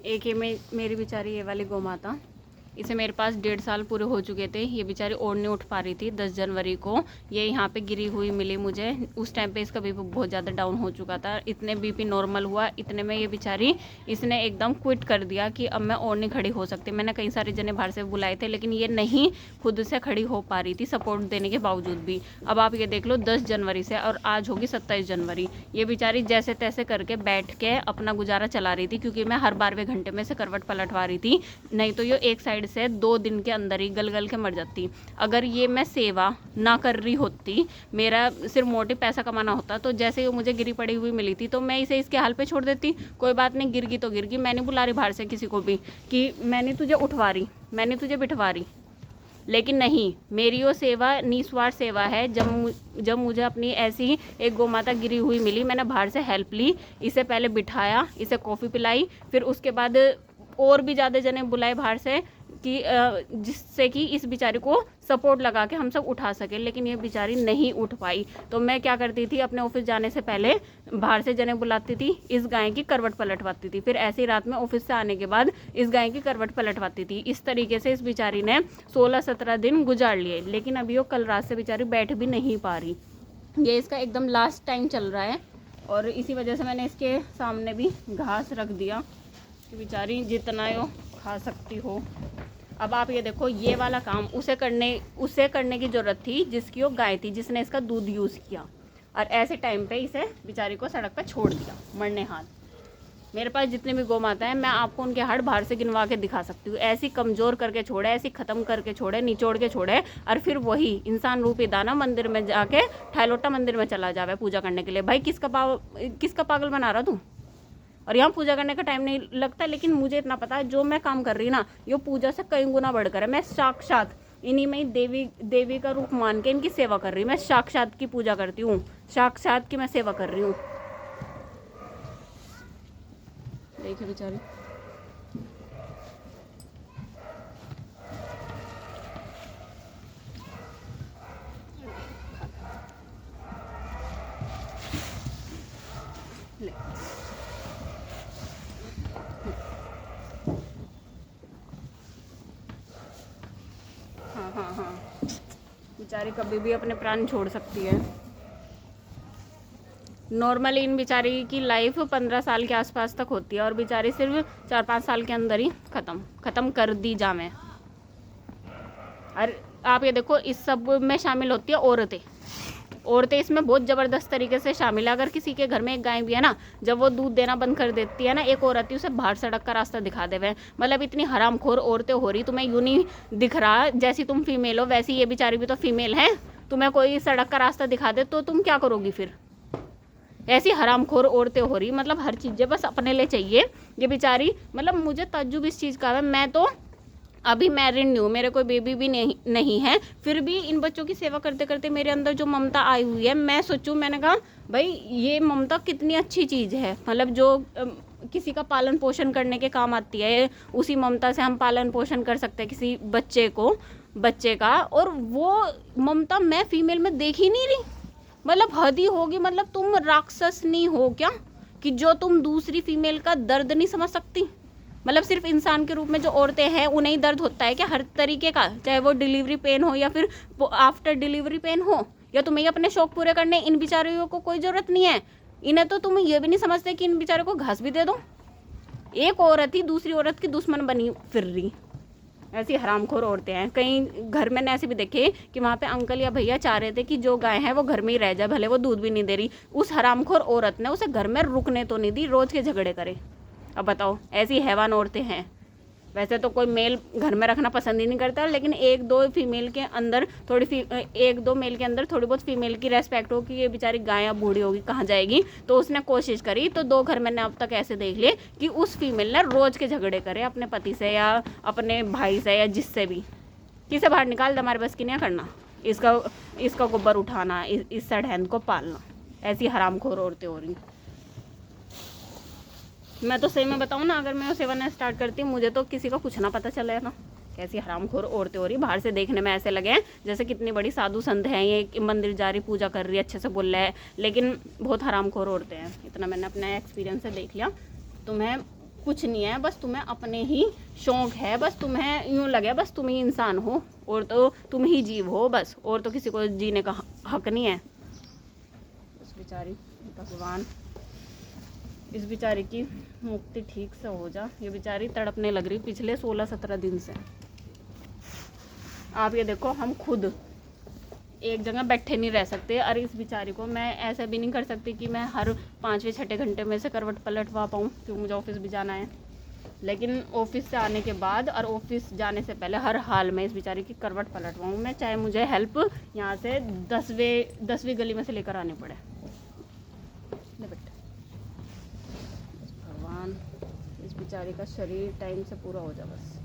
एक ये मेरी बेचारी ये वाली गौ माता, इसे मेरे पास 1.5 साल पूरे हो चुके थे। ये बेचारी और नहीं उठ पा रही थी। 10 जनवरी को ये यहाँ पे गिरी हुई मिली मुझे। उस टाइम पे इसका बीपी बहुत ज़्यादा डाउन हो चुका था। इतने बीपी नॉर्मल हुआ, इतने में ये बेचारी इसने एकदम क्विट कर दिया कि अब मैं और नहीं खड़ी हो सकती। मैंने कई सारे जने बाहर से बुलाए थे, लेकिन ये नहीं खुद से खड़ी हो पा रही थी सपोर्ट देने के बावजूद भी। अब आप ये देख लो 10 जनवरी से और आज होगी 27 जनवरी। ये बेचारी जैसे तैसे करके बैठ के अपना गुजारा चला रही थी, क्योंकि मैं हर 12वें घंटे में से करवट पलटवा रही थी, नहीं तो ये एक साइड से 2 दिन के अंदर ही गल के मर जाती। अगर ये मैं सेवा ना कर रही होती, मेरा सिर्फ मोटिव पैसा कमाना होता, तो जैसे ही मुझे गिरी पड़ी हुई मिली थी तो मैं इसे इसके हाल पे छोड़ देती। कोई बात नहीं, गिर गई तो गिर गई। मैं नहीं बुला रही बाहर से किसी को भी कि मैंने तुझे उठवा रही, मैंने तुझे बिठवा रही, लेकिन नहीं, मेरी वो सेवा निस्वार्थ सेवा है। जब मुझे अपनी ऐसी एक गौ माता गिरी हुई मिली, मैंने बाहर से हेल्प ली, इसे पहले बिठाया, इसे कॉफ़ी पिलाई, फिर उसके बाद और भी ज़्यादा जने बुलाए बाहर से कि जिससे कि इस बेचारी को सपोर्ट लगा के हम सब उठा सके। लेकिन ये बेचारी नहीं उठ पाई। तो मैं क्या करती थी, अपने ऑफिस जाने से पहले बाहर से जने बुलाती थी, इस गाय की करवट पलटवाती थी, फिर ऐसी रात में ऑफिस से आने के बाद इस गाय की करवट पलटवाती थी। इस तरीके से इस बेचारी ने 16-17 दिन गुजार लिए। लेकिन अभी वो कल रात से बेचारी बैठ भी नहीं पा रही। ये इसका एकदम लास्ट टाइम चल रहा है, और इसी वजह से मैंने इसके सामने भी घास रख दिया कि बेचारी जितना वो खा सकती हो। अब आप ये देखो, ये वाला काम उसे करने की ज़रूरत थी जिसकी वो गाय थी, जिसने इसका दूध यूज़ किया, और ऐसे टाइम पे इसे बेचारी को सड़क पे छोड़ दिया मरने हाथ। मेरे पास जितने भी गौ माता हैं, मैं आपको उनके हाथ बाहर से गिनवा के दिखा सकती हूँ। ऐसी कमज़ोर करके छोड़े, ऐसी ख़त्म करके छोड़े, निचोड़ के छोड़े, और फिर वही इंसान रूपी दाना मंदिर में जाके ठहलोटा मंदिर में चला जावे पूजा करने के लिए। भाई किसका पागल बना रहा तू? और यहाँ पूजा करने का टाइम नहीं लगता, लेकिन मुझे इतना पता है जो मैं काम कर रही ना, ये पूजा से कई गुना बढ़कर है। मैं साक्षात इन्हीं में ही देवी का रूप मान के इनकी सेवा कर रही हूँ। मैं साक्षात की पूजा करती हूँ, साक्षात की मैं सेवा कर रही हूँ। देखिए बेचारी, हाँ, बेचारी कभी भी अपने प्राण छोड़ सकती है। नॉर्मली इन बेचारी की लाइफ 15 साल के आसपास तक होती है, और बेचारी सिर्फ 4-5 साल के अंदर ही ख़त्म कर दी जावे। और आप ये देखो, इस सब में शामिल होती है औरतें इसमें बहुत ज़बरदस्त तरीके से शामिल है। अगर किसी के घर में एक गाय भी है ना, जब वो दूध देना बंद कर देती है ना, एक औरत ही उसे बाहर सड़क का रास्ता दिखा देवे। मतलब इतनी हरामखोर औरतें हो रही। तुम्हें यूं नहीं दिख रहा जैसी तुम फीमेल हो, वैसी ये बेचारी भी तो फीमेल है। तुम्हें कोई सड़क का रास्ता दिखा दे तो तुम क्या करोगी फिर? ऐसी हरामखोर औरतें हो रही। मतलब हर चीज़ें बस अपने लिए चाहिए ये बेचारी। मतलब मुझे ताज्जुब इस चीज़ का है, मैं तो अभी मैरिड नहीं हूँ, मेरे कोई बेबी भी नहीं है, फिर भी इन बच्चों की सेवा करते करते मेरे अंदर जो ममता आई हुई है, मैं सोचूं, मैंने कहा भाई ये ममता कितनी अच्छी चीज़ है। मतलब जो किसी का पालन पोषण करने के काम आती है, उसी ममता से हम पालन पोषण कर सकते हैं किसी बच्चे का। और वो ममता मैं फीमेल में देख ही नहीं रही। मतलब हद ही होगी। मतलब तुम राक्षस नहीं हो क्या कि जो तुम दूसरी फीमेल का दर्द नहीं समझ सकती? मतलब सिर्फ इंसान के रूप में जो औरतें हैं उन्हें ही दर्द होता है क्या हर तरीके का? चाहे वो डिलीवरी पेन हो या फिर आफ्टर डिलीवरी पेन हो, या तुम्हें अपने शौक पूरे करने इन बेचारियों को कोई ज़रूरत नहीं है? इन्हें तो तुम ये भी नहीं समझते कि इन बेचारों को घास भी दे दो। एक औरत ही दूसरी औरत की दुश्मन बनी फिर रही। ऐसी हरामखोर औरतें हैं। कहीं घर मैंने ऐसे भी देखे कि वहाँ पे अंकल या भैया चाह रहे थे कि जो गाय है वो घर में ही रह जाए, भले वो दूध भी नहीं दे रही। उस हरामखोर औरत ने उसे घर में रुकने तो नहीं दी, रोज़ के झगड़े करे। अब बताओ, ऐसी हैवान औरतें हैं। वैसे तो कोई मेल घर में रखना पसंद ही नहीं करता, लेकिन एक दो मेल के अंदर थोड़ी बहुत फीमेल की रेस्पेक्ट हो कि ये बेचारी गाय अब बूढ़ी होगी कहाँ जाएगी, तो उसने कोशिश करी। तो 2 घर मैंने अब तक ऐसे देख लिए कि उस फीमेल ने रोज़ के झगड़े करे अपने पति से या अपने भाई से या जिससे भी। किसे बाहर निकाल दे, हमारे बस की नहीं करना, इसका गोबर उठाना, इस सड़हैंद को पालना। ऐसी हरामखोर औरतें हो रही। मैं तो सही में बताऊँ ना, अगर मैं वो सेवा स्टार्ट करती हूँ, मुझे तो किसी का कुछ ना पता चले ना। कैसी हरामखोर औरतें हो रही। बाहर से देखने में ऐसे लगे हैं जैसे कितनी बड़ी साधु संत हैं, ये मंदिर जा रही, पूजा कर रही है, अच्छे से बोल रहा है, लेकिन बहुत हरामखोर औरतें हैं। इतना मैंने अपने एक्सपीरियंस से देख लिया। तुम्हें कुछ नहीं है, बस तुम्हें अपने ही शौक है, बस तुम्हें यूँ लगे बस तुम ही इंसान हो और तो तुम ही जीव हो बस, और तो किसी को जीने का हक नहीं है। बस बेचारी, भगवान इस बेचारी की मुक्ति ठीक से हो जा। ये बेचारी तड़पने लग रही पिछले 16-17 दिन से। आप ये देखो, हम खुद एक जगह बैठे नहीं रह सकते। और इस बेचारी को मैं ऐसा भी नहीं कर सकती कि मैं हर 5वें-6ठे घंटे में से करवट पलटवा पाऊँ, क्योंकि मुझे ऑफिस भी जाना है। लेकिन ऑफिस से आने के बाद और ऑफिस जाने से पहले हर हाल में इस बेचारी की करवट पलटवाऊँ मैं, चाहे मुझे हेल्प यहाँ से 10वीं गली में से लेकर आनी पड़े। भगवान इस बेचारी का शरीर टाइम से पूरा हो जाए बस।